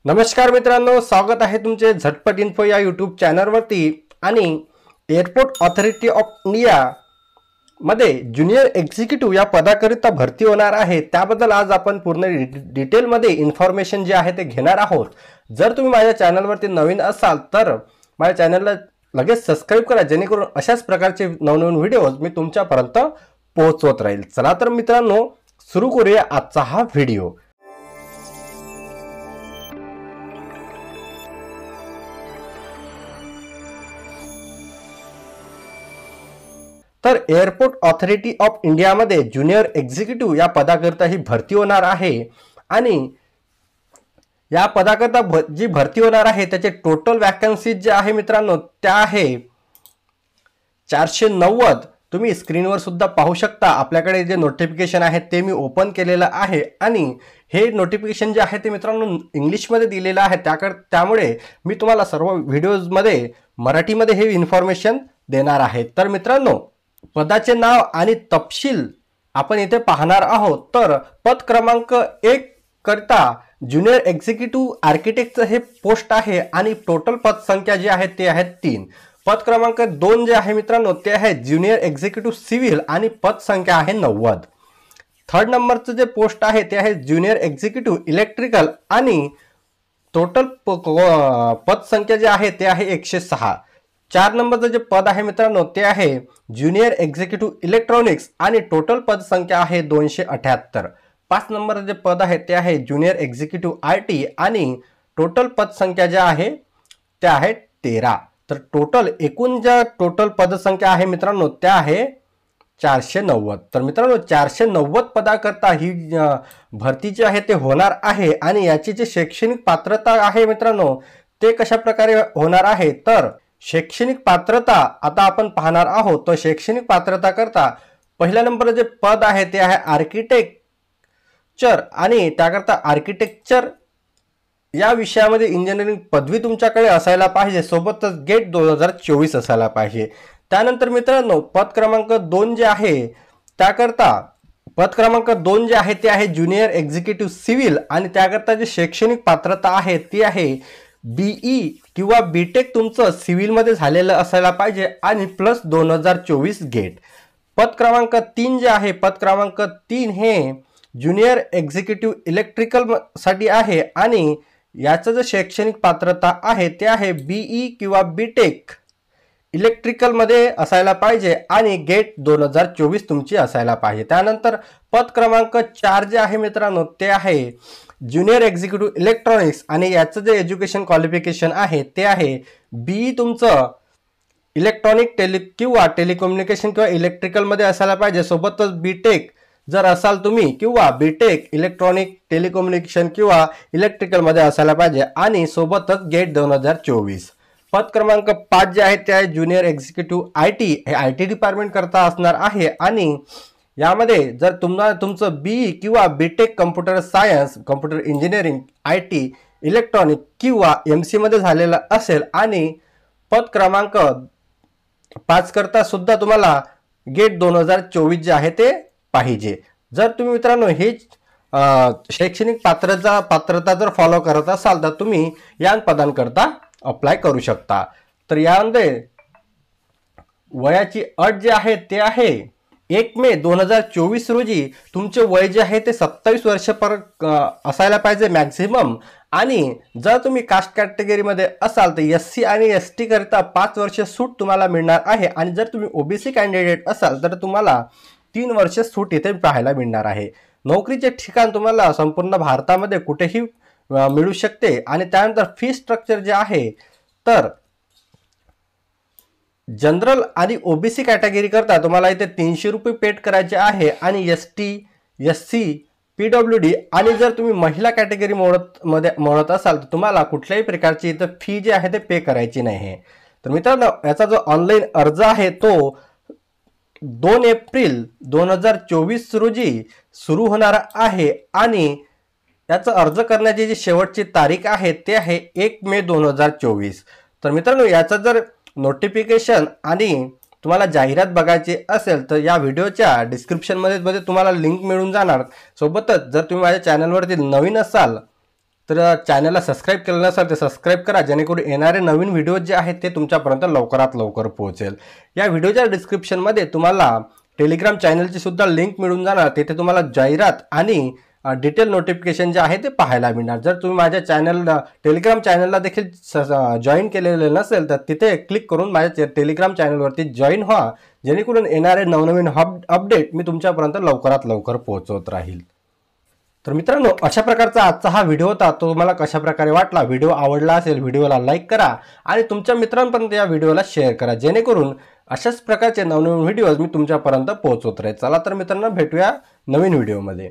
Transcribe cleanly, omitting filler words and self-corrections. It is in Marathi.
नमस्कार मित्रांनो, स्वागत आहे तुमचे झटपट इन्फो या यूट्यूब चॅनलवरती। आणि एअरपोर्ट ऑथॉरिटी ऑफ इंडिया मध्ये ज्युनियर एक्झिक्युटिव्ह या पदाकरिता भरती होणार आहे, त्याबद्दल आज आपण पूर्ण डिटेलमध्ये इन्फॉर्मेशन जे आहे ते घेणार आहोत। जर तुम्ही माझ्या चॅनलवरती नवीन असाल तर माझ्या चॅनलला लगेच सबस्क्राइब करा, जेणेकरून अशाच प्रकारचे नवनवीन व्हिडिओज मी तुमच्यापर्यंत पोहोचवत राहील। चला तर मित्रांनो, सुरू करूया आजचा हा व्हिडिओ। तर एअरपोर्ट ऑथॉरिटी ऑफ इंडिया मध्ये ज्युनियर एक्झिक्युटिव्ह या पदाकरिता ही भरती होणार आहे। आणि या पदाकरिता जी भरती होणार आहे त्याचे टोटल वॅकन्सीज जे आहे मित्रांनो त्या आहे 490। तुम्ही स्क्रीनवर सुद्धा पाहू शकता, आपल्याकडे जे नोटिफिकेशन आहे ते मी ओपन केलेलं आहे आणि हे नोटिफिकेशन जे आहे ते मित्रांनो इंग्लिशमध्ये दिलेलं आहे, त्यामुळे मी तुम्हाला सर्व व्हिडिओजमध्ये मराठीमध्ये हे इन्फॉर्मेशन देणार आहे। तर मित्रांनो, पदाचे नाव आणि तपशील आपण इथे पाहणार आहोत। तर पद क्रमांक 1 करता ज्युनियर एक्झिक्युटिव्ह आर्किटेक्टचं हे पोस्ट आहे आणि टोटल पद संख्या जी आहे ते आहेत 3। पद क्रमांक 2 जे आहे मित्रांनो ते आहे ज्युनियर एक्झिक्युटिव्ह सिव्हिल आणि पद संख्या आहे 90। थर्ड नंबरचं जे पोस्ट आहे ते आहे ज्युनियर एक्झिक्युटिव्ह इलेक्ट्रिकल आणि टोटल पद संख्या जे आहे ते आहे 106। 4 नंबरचं जे पद आहे मित्रांनो ते आहे ज्युनियर एक्झिक्युटिव्ह इलेक्ट्रॉनिक्स आणि टोटल पद संख्या आहे 278। 5 नंबरचं जे पद आहे ते आहे ज्युनियर एक्झिक्युटिव्ह आयटी आणि टोटल पद संख्या ज्या आहे त्या आहे 13। तर टोटल एकूण ज्या टोटल पदसंख्या आहे मित्रांनो त्या आहे 490। तर मित्रांनो 490 पदाकरता ही भरती जी आहे ते होणार आहे। आणि याची जी शैक्षणिक पात्रता आहे मित्रांनो ते कशा प्रकारे होणार आहे, तर शैक्षणिक पात्रता आता आपण पाहणार आहोत। तो शैक्षणिक पात्रता करता पहिल्या नंबर जे पद आहे ते आहे आर्किटेक्चर आणि त्याकरता आर्किटेक्चर या विषयामध्ये इंजिनिअरिंग पदवी तुमच्याकडे असायला पाहिजे, सोबतच गेट 2024 असायला पाहिजे। त्यानंतर मित्रांनो पद क्रमांक 2 जे आहे त्याकरता पद क्रमांक 2 जे आहे ते आहे ज्युनियर एक्झिक्युटिव्ह सिव्हिल आणि त्याकरता जे शैक्षणिक पात्रता आहे ती आहे बीई किंवा बीटेक तुमचं सिव्हिलमध्ये झालेलं असायला पाहिजे आणि प्लस 2024 गेट। पद क्रमांक 3 जे आहे पद क्रमांक 3 हे ज्युनियर एक्झिक्युटिव्ह इलेक्ट्रिकल साठी आहे आणि याचं जे शैक्षणिक पात्रता आहे ते आहे बीई किंवा बीटेक इलेक्ट्रिकल मध्ये असायला पाहिजे आणि गेट 2024 तुमची असायला पाहिजे। त्यानंतर पद क्रमांक 4 जे आहे मित्रांनो ते आहे ज्युनियर एक्झिक्युटिव्ह इलेक्ट्रॉनिक्स आणि याचं जे एज्युकेशन क्वालिफिकेशन आहे ते आहे बीई तुमचं इलेक्ट्रॉनिक किंवा टेलिकम्युनिकेशन किंवा इलेक्ट्रिकल मध्ये असायला पाहिजे, सोबतच बीटेक जर असाल तुम्ही किंवा बीटेक इलेक्ट्रॉनिक टेलिकम्युनिकेशन किंवा इलेक्ट्रिकल मध्ये असायला पाहिजे आणि सोबतच गेट 2024। पद क्रमांक 5 जे आहे ते आहे ज्युनियर एक्झिक्युटिव्ह आयटी, हे आयटी डिपार्टमेंट करता असणार आहे। आणि यामध्ये जर तुमचं बीई किंवा BTech computer science, computer engineering, IT, electronic किंवा एमसी मध्ये झालेलं असेल आणि पद क्रमांक 5 करता सुद्धा तुम्हाला गेट 2024 जे आहे ते पाहिजे। जर तुम्ही मित्रांनो हे शैक्षणिक पात्रता जर फॉलो करत असाल तर तुम्ही या पदांकरता अप्लाय करू शकता। तर यामध्ये वयाची अट जे आहे ते आहे 1 मे 2024 रोजी तुमचे वय जे आहे ते 27 वर्ष असायला पाहिजे मॅक्झिमम। आणि जर तुम्ही कास्ट कॅटेगरीमध्ये असाल तर एससी आणि एसटी करता 5 वर्ष सूट तुम्हाला मिळणार आहे आणि जर तुम्ही ओबीसी कॅन्डिडेट असाल तर तुम्हाला 3 वर्ष सूट इथे पाहायला मिळणार आहे। नोकरीचे ठिकाण तुम्हाला संपूर्ण भारतामध्ये कुठेही मिळू शकते। आणि त्यानंतर फी स्ट्रक्चर जे आहे तर जनरल आणि ओबीसी कॅटेगरी करता तुम्हाला इथे 300 रुपये पेड करायचे आहे आणि एसटी, एससी, पीडब्ल्यूडी आणि जर तुम्ही महिला कॅटेगरी मोडत असाल तर तुम्हाला कुठल्याही प्रकारची इथे फी जी आहे ते पे करायची नाही। तर मित्रांनो याचा जो ऑनलाईन अर्ज आहे तो 2 एप्रिल 2024 रोजी सुरू होणार आहे आणि याचा अर्ज करण्याची जी शेवटची तारीख आहे ते आहे 1 मे 2024। तर मित्रांनो याचा जर नोटिफिकेशन आणि तुम्हाला जाहिरात बघायची असेल तर या व्हिडिओच्या डिस्क्रिप्शन मध्ये तुम्हाला लिंक मिळून जाणार। सोबतच जर तुम्ही माझ्या चॅनलवरती नवीन असाल तर चॅनलला सबस्क्राईब केलं नसेल तर सबस्क्राईब करा, जेणेकरून येणारे नवीन व्हिडिओ जे आहेत ते तुमच्यापर्यंत लवकरात लवकर पोहोचेल। या व्हिडिओच्या डिस्क्रिप्शनमध्ये तुम्हाला टेलिग्राम चॅनलची सुद्धा लिंक मिळून जाणार, तिथे तुम्हाला जाहिरात आणि डिटेल नोटिफिकेशन जे आहे ते पाहायला मिळणार। जर तुम्ही माझ्या टेलिग्राम चॅनलला देखील जॉईन केलेले नसेल तर तिथे क्लिक करून माझ्या टेलिग्राम चॅनलवरती जॉईन व्हा, जेणेकरून येणारे नवनवीन अपडेट मी तुमच्यापर्यंत लवकरात लवकर पोहोचवत राहील। तर मित्रांनो, अशा प्रकारचा आजचा हा व्हिडिओ होता। तो तुम्हाला कशा प्रकारे वाटला, व्हिडिओ आवडला असेल व्हिडिओला लाईक करा आणि तुमच्या मित्रांपर्यंत या व्हिडिओला शेअर करा, जेणेकरून अशाच प्रकारचे नवनवीन व्हिडिओज मी तुमच्यापर्यंत पोहोचवत राहील। चला तर मित्रांनो, भेटूया नवीन व्हिडिओमध्ये।